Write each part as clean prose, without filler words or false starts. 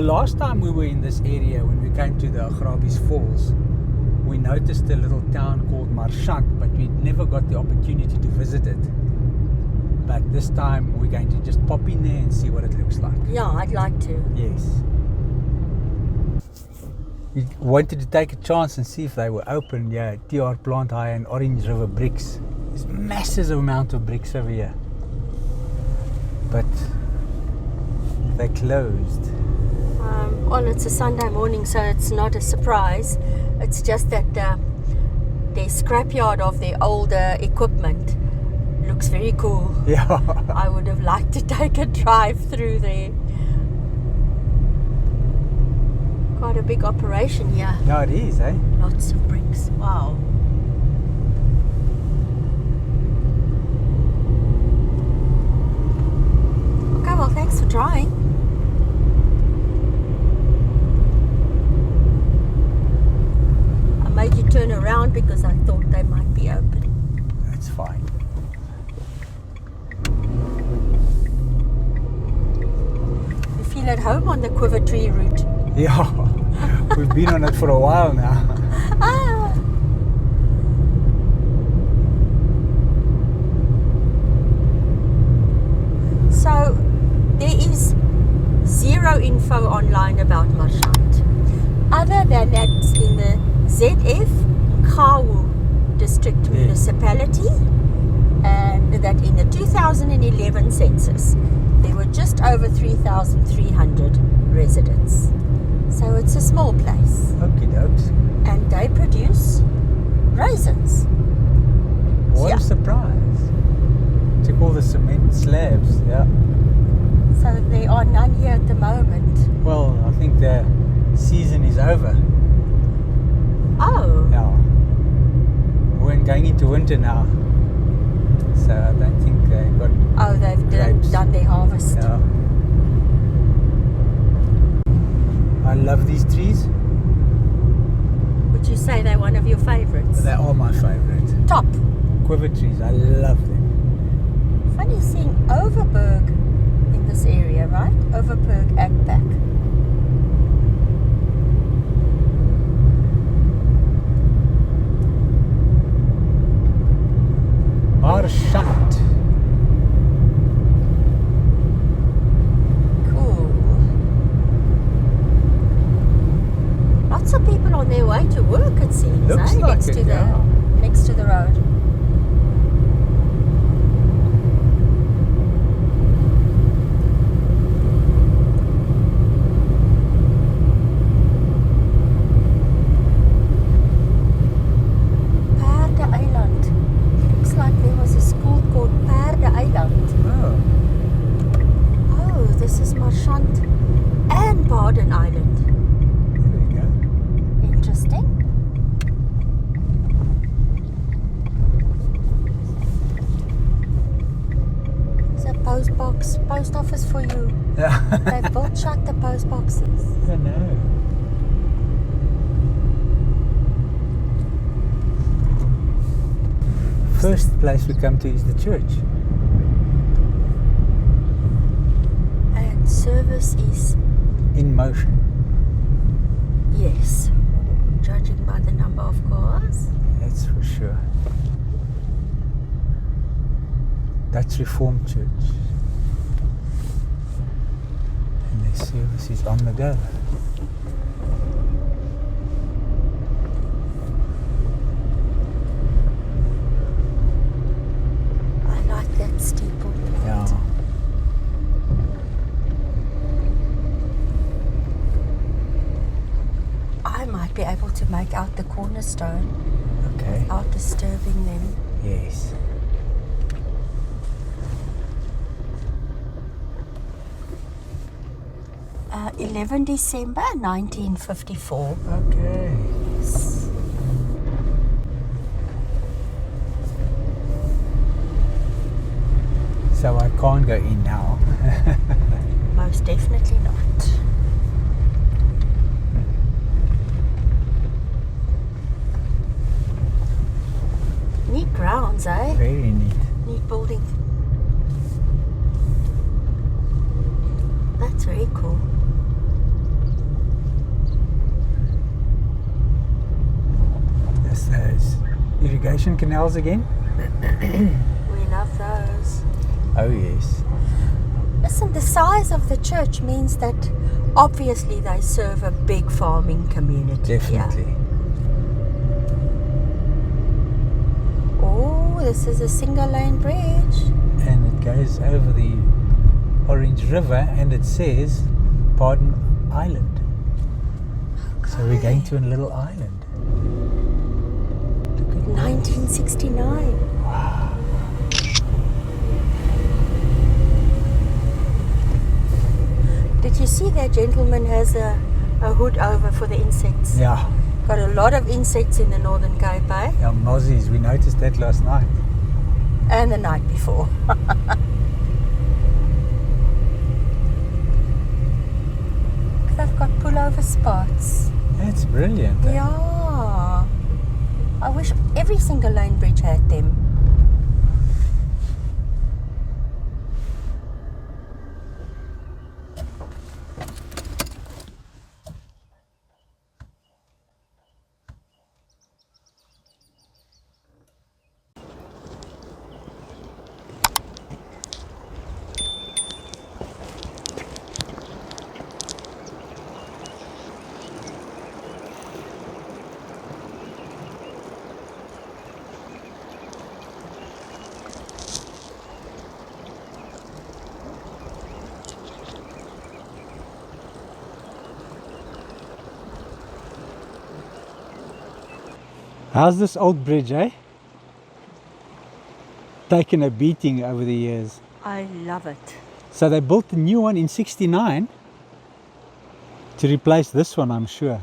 The last time we were in this area, when we came to the Agrabis Falls, we noticed a little town called Marchand, but we never got the opportunity to visit it. But this time we're going to just pop in there and see what it looks like. Yeah, I'd like to. Yes. We wanted to take a chance and see if they were open. Yeah, TR Plant High and Orange River bricks. There's massive amount of bricks over here. But they're closed. Well, it's a Sunday morning, so it's not a surprise. It's just that the scrapyard of the older equipment looks very cool. Yeah. I would have liked to take a drive through there. Quite a big operation here. Yeah, it is, eh? Lots of bricks. Wow. Okay, well, thanks for trying. I made you turn around because I thought they might be open. That's fine. You feel at home on the Quiver Tree route? Yeah, we've been on it for a while now. Ah. So there is zero info online about Marchand, other than that in the ZF Khawu district municipality, and that in the 2011 census there were just over 3,300 residents. So it's a small place. Okie dokes. And they produce raisins. What a surprise. Took all the cement slabs, yeah. So there are none here at the moment. Well, I think the season is over. Oh. Yeah. We're going into winter now. So I don't think they got They've grapes. done their harvest. Yeah. I love these trees. Would you say they're one of your favorites? They are my favorite. Top. Quiver trees, I love them. Funny seeing Overberg in this area, right? Overberg Agpack. Marchand. Cool. Lots of people on their way to work, it seems. Looks like next it, to the yeah. next to the road. Post office for you. They've both shut the post boxes. I know. First place we come to is the church. And service is in motion. Yes, judging by the number of cars. That's for sure. Dutch Reformed Church. And their service is on the go. I like that steeple. Yeah. I might be able to make out the cornerstone Okay. without disturbing them. Yes. Uh, 11 December 1954. Okay. Yes. So I can't go in now. Most definitely not. Neat grounds, eh? Very neat. Neat building. That's very cool. irrigation canals again. We love those. Oh yes. Listen, the size of the church means that obviously they serve a big farming community. Definitely. Here. Oh, this is a single lane bridge. And it goes over the Orange River, and it says Pardon Island. Okay. So we're going to a little island. Look at 1969. Wow. Did you see that gentleman has a hood over for the insects? Yeah. Got a lot of insects in the Northern Cape, eh? Yeah, mozzies. We noticed that last night. And the night before. They've got pullover spots. That's brilliant. Eh? Yeah. I wish every single lane bridge had them. How's this old bridge, eh? Taken a beating over the years. I love it. So they built a new one in '69 to replace this one, I'm sure.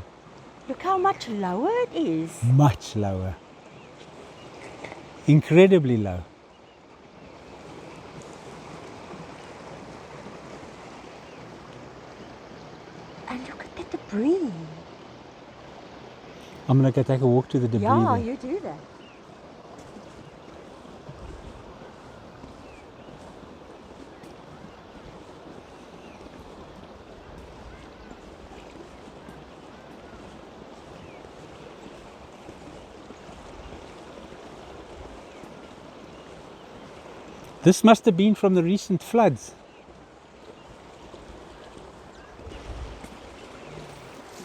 Look how much lower it is. Much lower. Incredibly low. And look at the debris. I'm going to go take a walk to the debris. Yeah, there. you do that. This must have been from the recent floods.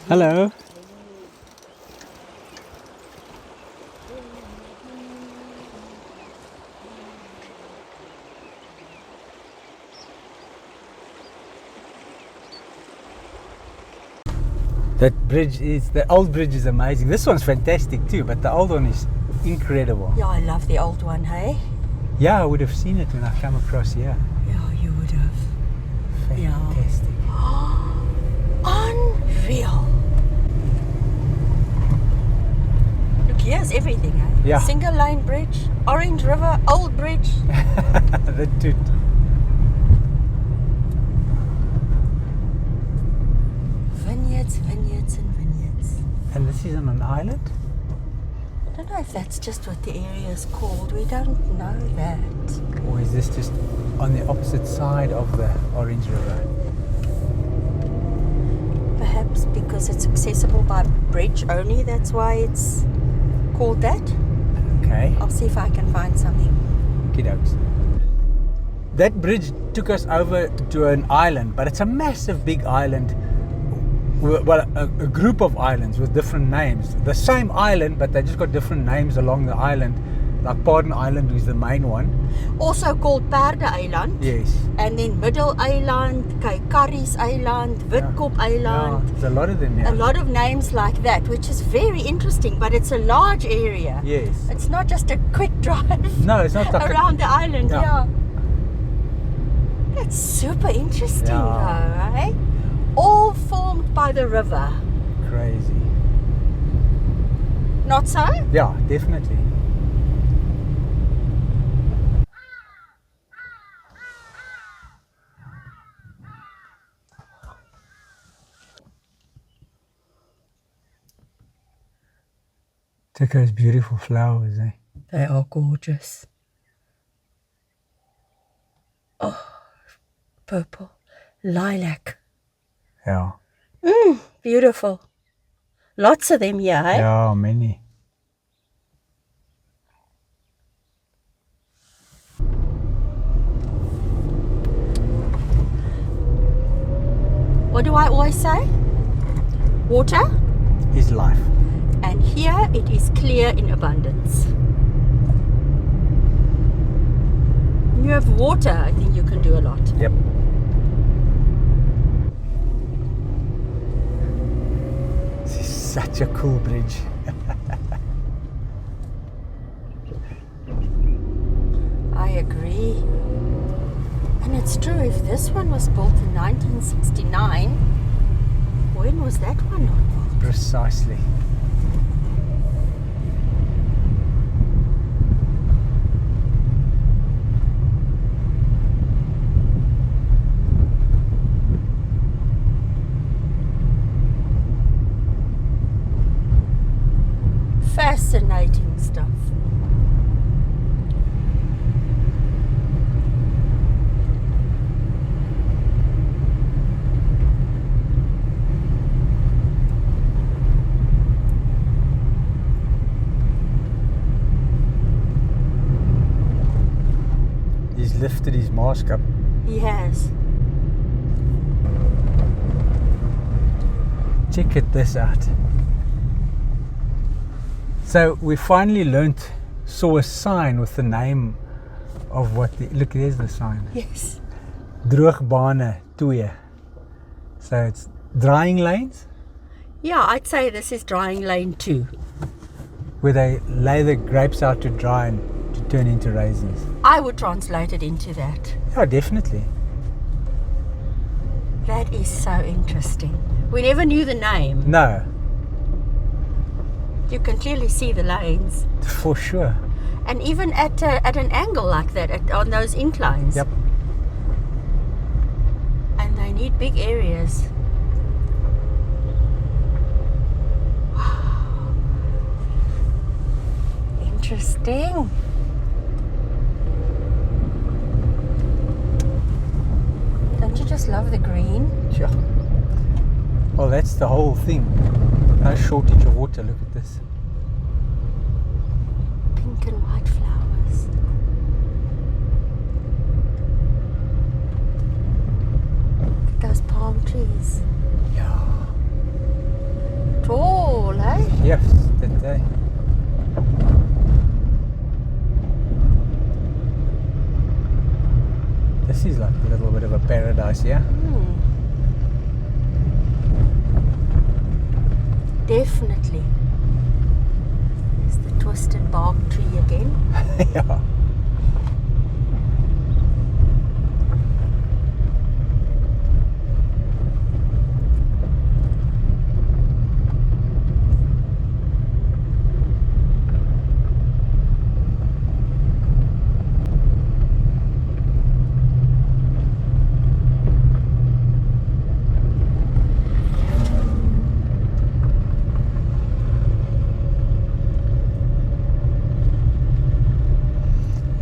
Hello. That bridge is, the old bridge is amazing. This one's fantastic too, but the old one is incredible. Yeah, I love the old one, hey? Yeah, I would have seen it when I come across here. Yeah, you would have. Fantastic. Unreal. Look, here's everything, eh? Yeah. Single lane bridge, Orange River, old bridge. The toot. Vineyards, vineyards and vineyards. And this is on an island? I don't know if that's just what the area is called. We don't know that. Or is this just on the opposite side of the Orange River? Perhaps because it's accessible by bridge only, that's why it's called that. Okay. I'll see if I can find something. Kiddos. That bridge took us over to an island, but it's a massive big island. Well, a group of islands with different names. The same island, but they just got different names along the island. Like Pardon Island is the main one. Also called Perde Eiland. Yes. And then Middle Eiland, Kaikari's Eiland, Witkop Eiland. Yeah, there's a lot of them, yeah. A lot of names like that, which is very interesting, but it's a large area. Yes. It's not just a quick drive No, it's not like around the island, Yeah. yeah. That's super interesting Yeah. though, eh? All formed by the river. crazy. Not so? Yeah, definitely. Look at those beautiful flowers, eh? They are gorgeous. Oh, purple, lilac. Yeah. Beautiful. Lots of them here, eh? Yeah, many. What do I always say? Water, Is life. and here it is clear in abundance. When you have water, I think you can do a lot. Yep. This is such a cool bridge. I agree. And it's true, if this one was built in 1969, when was that one not built? Precisely. Fascinating stuff. He's lifted his mask up. He has. Check this out. So we finally saw a sign with the name of what look, there's the sign. Yes. Droogbane 2. So it's drying lanes Yeah, I'd say this is drying lane 2. where they lay the grapes out to dry and to turn into raisins. I would translate it into that. Yeah, definitely. That is so interesting. We never knew the name. No, You can clearly see the lanes. for sure. And even at an angle like that, on those inclines. Yep. And they need big areas. Wow. Interesting. Don't you just love the green? Sure. Well, that's the whole thing. No shortage of water. Look at this. Pink and white flowers. Look at those palm trees. Yeah. Tall, eh? Yes, that day. This is like a little bit of a paradise, yeah? Definitely. There's the twisted bark tree again. Yeah.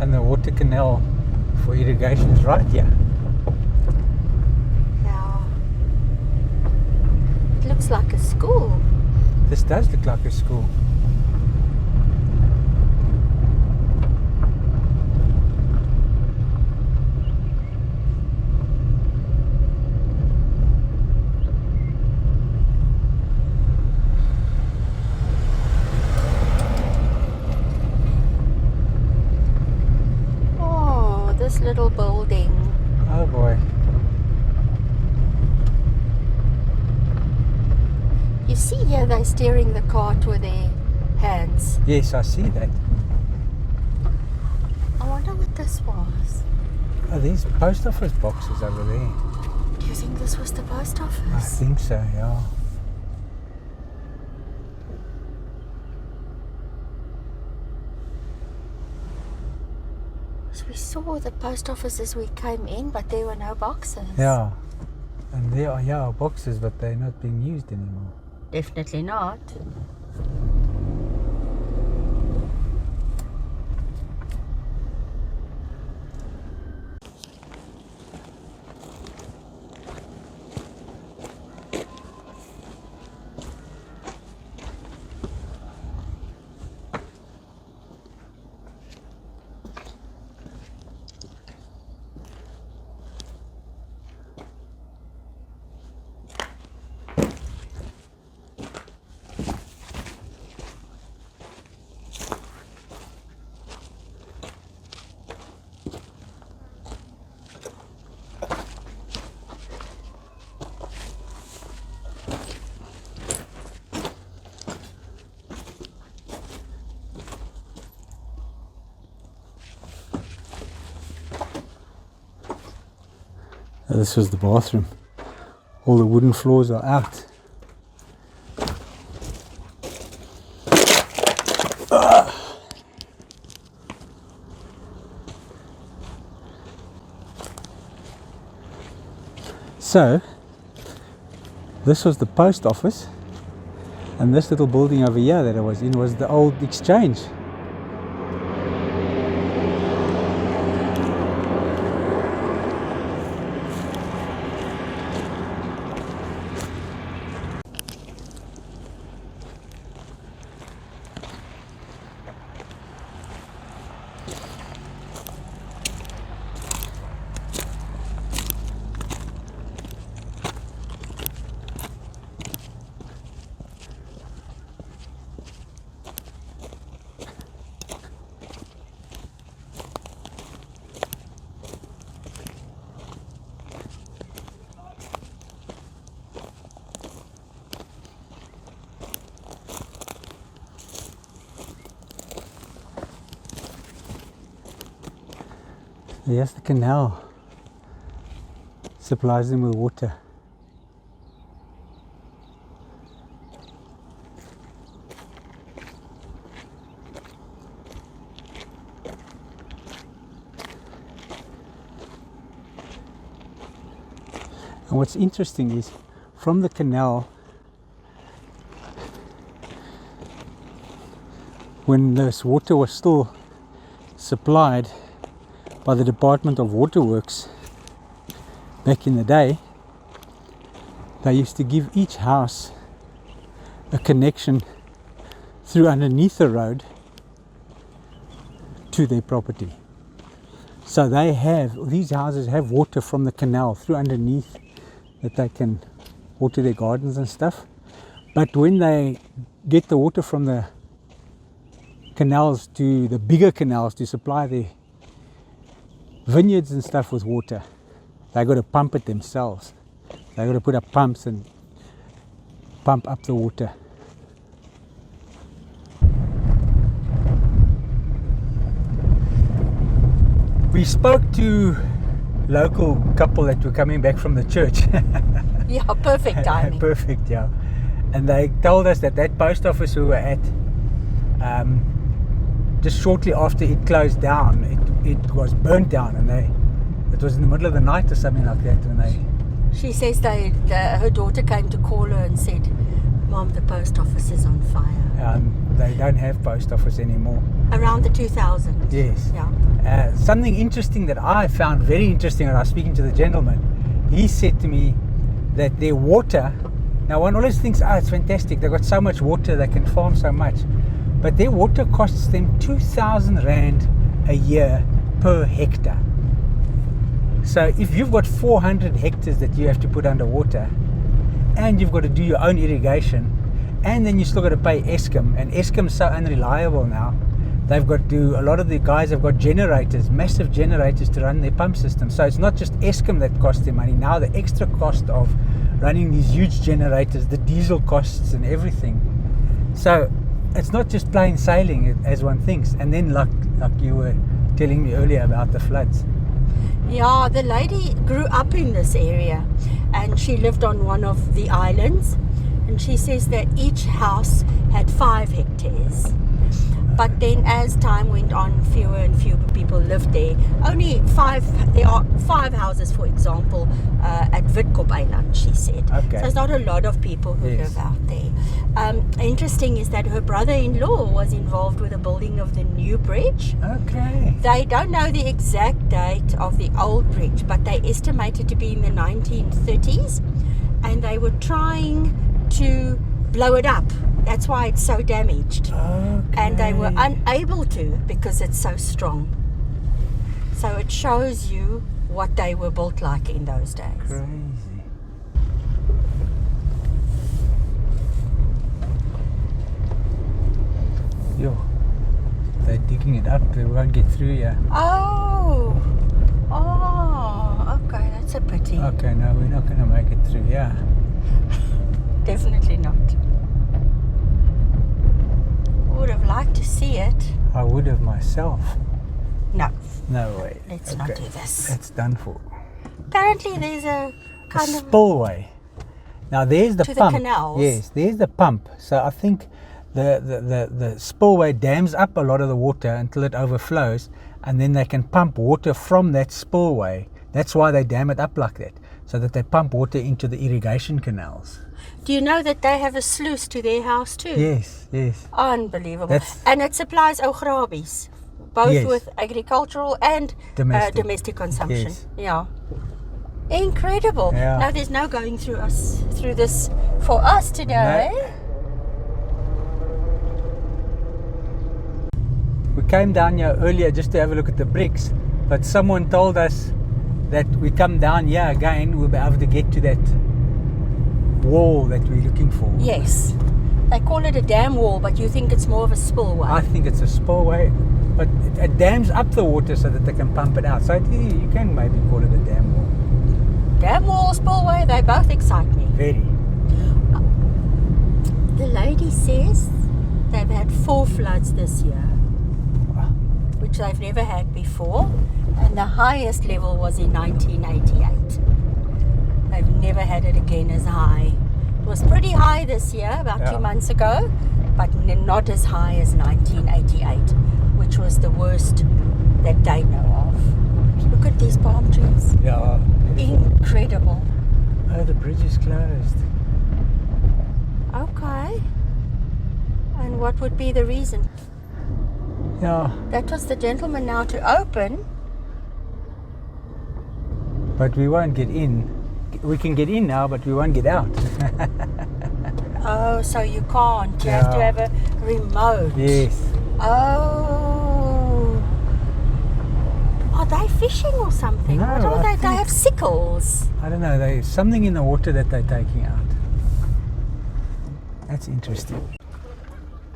And the water canal for irrigation is right here. Yeah. It looks like a school. This does look like a school. Oh, this little building. Oh boy. You see here they're steering the cart with their hands. Yes, I see that. I wonder what this was. Oh, these post office boxes over there. Do you think this was the post I office? think so, yeah. So we saw the post office as we came in, but there were no boxes. Yeah. And there are, yeah, boxes, but they're not being used anymore. Definitely not. This was the bathroom. All the wooden floors are out. So, this was the post office, and this little building over here that I was in was the old exchange. Yes, the canal supplies them with water. And what's interesting is, from the canal, when this water was still supplied by the Department of Waterworks back in the day, they used to give each house a connection through underneath the road to their property. So these houses have water from the canal through underneath that they can water their gardens and stuff. But when they get the water from the canals to the bigger canals to supply their vineyards and stuff with water, they got to pump it themselves. They got to put up pumps and pump up the water. We spoke to local couple that were coming back from the church. Yeah, perfect timing. Perfect, yeah. And they told us that post office we were at, just shortly after it closed down, it was burnt down, and it was in the middle of the night or something like that when they... She says her daughter came to call her and said, "Mom, the post office is on fire." They don't have post office anymore. Around the 2000s. Yes. Yeah. Something interesting that I found very interesting when I was speaking to the gentleman, he said to me that their water, now one always thinks, it's fantastic, they've got so much water, they can farm so much, but their water costs them 2,000 Rand a year per hectare. So if you've got 400 hectares that you have to put underwater, and you've got to do your own irrigation, and then you still got to pay Eskom, and Eskom's so unreliable now, a lot of the guys have got generators, massive generators to run their pump system. So it's not just Eskom that costs them money, now the extra cost of running these huge generators, the diesel costs and everything. So it's not just plain sailing as one thinks. And then like you were telling me earlier about the floods. Yeah, the lady grew up in this area and she lived on one of the islands, and she says that each house had 5 hectares. But then as time went on, fewer and fewer people lived there. There are 5 houses, for example, at Witkoop Island, she said. Okay. So it's not a lot of people who live out there. Interesting is that her brother-in-law was involved with the building of the new bridge. Okay. They don't know the exact date of the old bridge, but they estimate it to be in the 1930s. And they were trying to blow it up. That's why it's so damaged. Okay. And they were unable to because it's so strong. So it shows you what they were built like in those days. Crazy. Yo, they're digging it up. They won't get through here. Oh, okay, that's a pity. Okay, no, we're not going to make it through here. Definitely not. Would have liked to see it. I would have myself. No. No way. Let's not do this. That's done for. Apparently there's a kind of spillway. Now there's the to pump. the canals. Yes, there's the pump. So I think the spillway dams up a lot of the water until it overflows, and then they can pump water from that spillway. That's why they dam it up like that, so that they pump water into the irrigation canals. Do you know that they have a sluice to their house too? Yes, yes. Unbelievable. And it supplies grabies, both Yes. with agricultural and domestic consumption. Yes. Yeah. Incredible. Yeah. Now there's no going through this for us today. No. We came down here earlier just to have a look at the bricks, but someone told us that we come down here again, we'll be able to get to that wall that we're looking for. Yes. They call it a dam wall, but you think it's more of a spillway. I think it's a spillway, but it dams up the water so that they can pump it out. So you can maybe call it a dam wall. Dam wall, spillway, they both excite me. Very. The lady says they've had 4 floods this year, which they've never had before, and the highest level was in 1988. They've never had it again as high. It was pretty high this year, about 2 months ago, but not as high as 1988, which was the worst that they know of. Look at these palm trees. Yeah. Incredible. Oh, the bridge is closed. Okay. And what would be the reason? Yeah. That was the gentleman now to open. But we won't get in. We can get in now, but we won't get out. Oh, so you can't. You have to have a remote. Yes. Oh. Are they fishing or something? No, What are I they? They have sickles. I don't know. There's something in the water that they're taking out. That's interesting.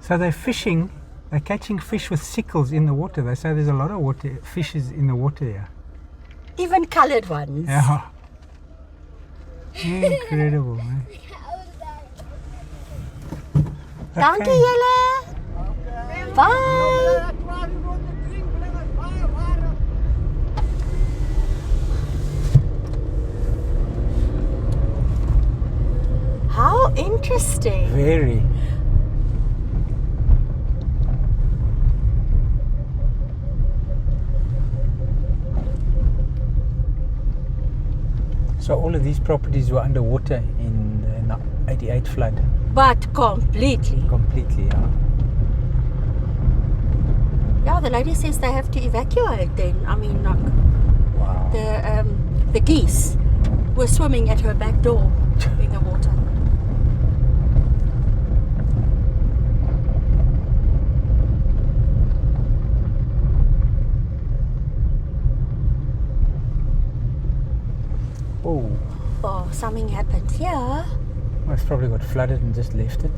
So they're fishing. They're catching fish with sickles in the water. They say there's a lot of fishes in the water here. Even coloured ones. Yeah. Incredible, man. Dankie julle. Bye. How interesting. Very. So all of these properties were underwater in the 88 flood. But completely. Completely, yeah. Yeah, the lady says they have to evacuate then. I mean, like, Wow. the geese were swimming at her back door in the water. Oh, Oh, something happened here. well, it's probably got flooded and just left it.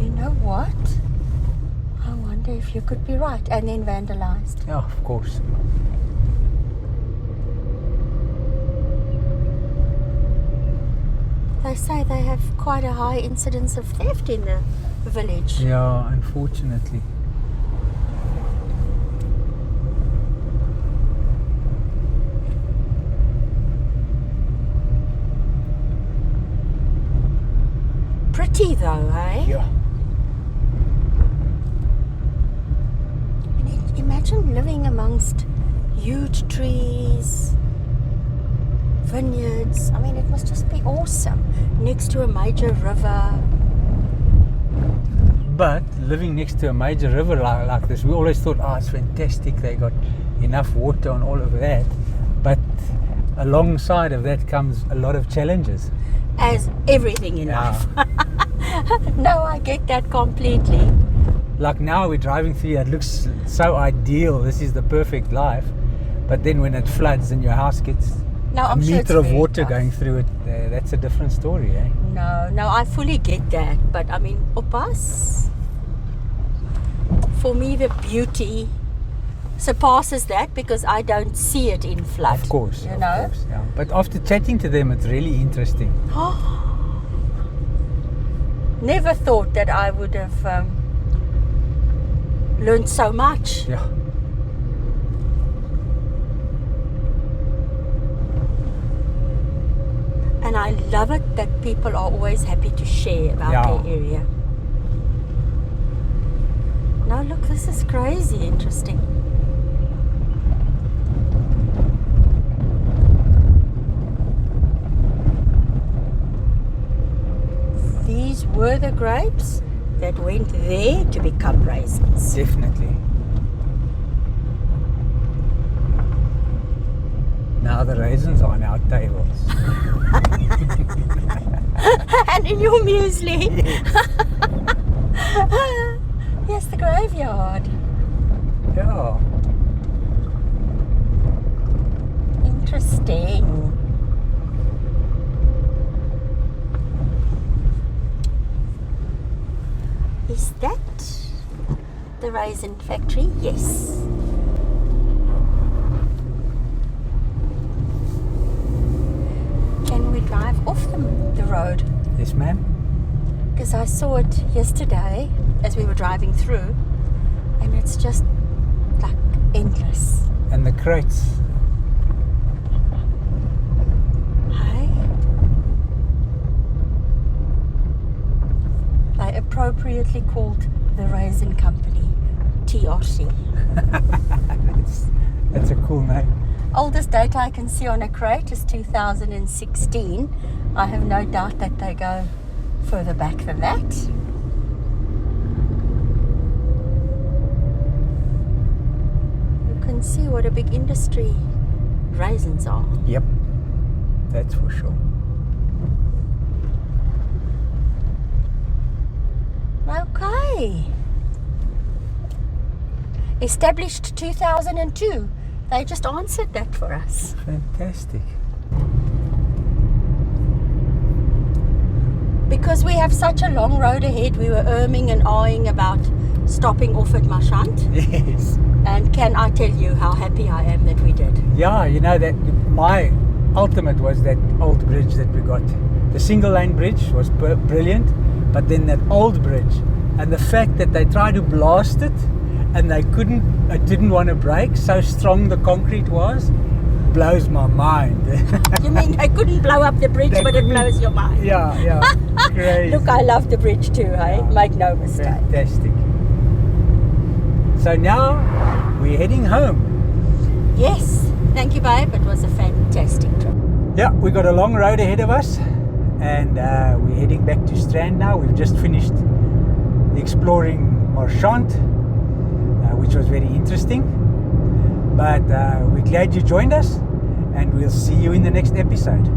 You know what? I wonder if you could be right. And then vandalized. Yeah, of course. They say they have quite a high incidence of theft in the village. Yeah, unfortunately. Pretty though, eh? Yeah. Imagine living amongst huge trees, vineyards. I mean, it must just be awesome. Next to a major river. But living next to a major river like this, we always thought, oh, it's fantastic. They got enough water and all of that. But alongside of that comes a lot of challenges. As everything in life. No, I get that completely. Like now we're driving through here, it looks so ideal. This is the perfect life. But then when it floods and your house gets No, a I'm sure it's meter of very water tough. going through it, that's a different story, eh? No, I fully get that. But I mean, oppas, for me, the beauty surpasses that because I don't see it in flood. Of course, you of know. course, yeah. But after chatting to them, it's really interesting. Never thought that I would have learned so much. Yeah. And I love it that people are always happy to share about their area. Now look, this is crazy interesting. These were the grapes that went there to become raisins. Definitely. Now the raisins are on our tables. And in your muesli. Yes, the graveyard. Yeah. Interesting. Is that the raisin factory? Yes. Can we drive off the road? Yes, ma'am. Because I saw it yesterday as we were driving through, and it's just like endless. And the crates. Hey? They appropriately called the Raisin Company TRC. That's a cool name. Oldest date I can see on a crate is 2016. I have no doubt that they go further back than that. You can see what a big industry raisins are. Yep. That's for sure. Okay. Established 2002. They just answered that for us. Fantastic. Because we have such a long road ahead, we were umming and ahhing about stopping off at Marchand. Yes. And can I tell you how happy I am that we did? Yeah, you know that my ultimate was that old bridge that we got. The single lane bridge was brilliant, but then that old bridge and the fact that they tried to blast it and they didn't want to break, so strong the concrete was, blows my mind. You mean they couldn't blow up the bridge, but it blows your mind? Yeah, crazy. Look, I love the bridge too, hey? Yeah. Make no mistake. Fantastic. So now we're heading home. Yes, thank you, babe. It was a fantastic trip. Yeah, we got a long road ahead of us, and we're heading back to Strand now. We've just finished exploring Marchand, which was very interesting. But we're glad you joined us, and we'll see you in the next episode.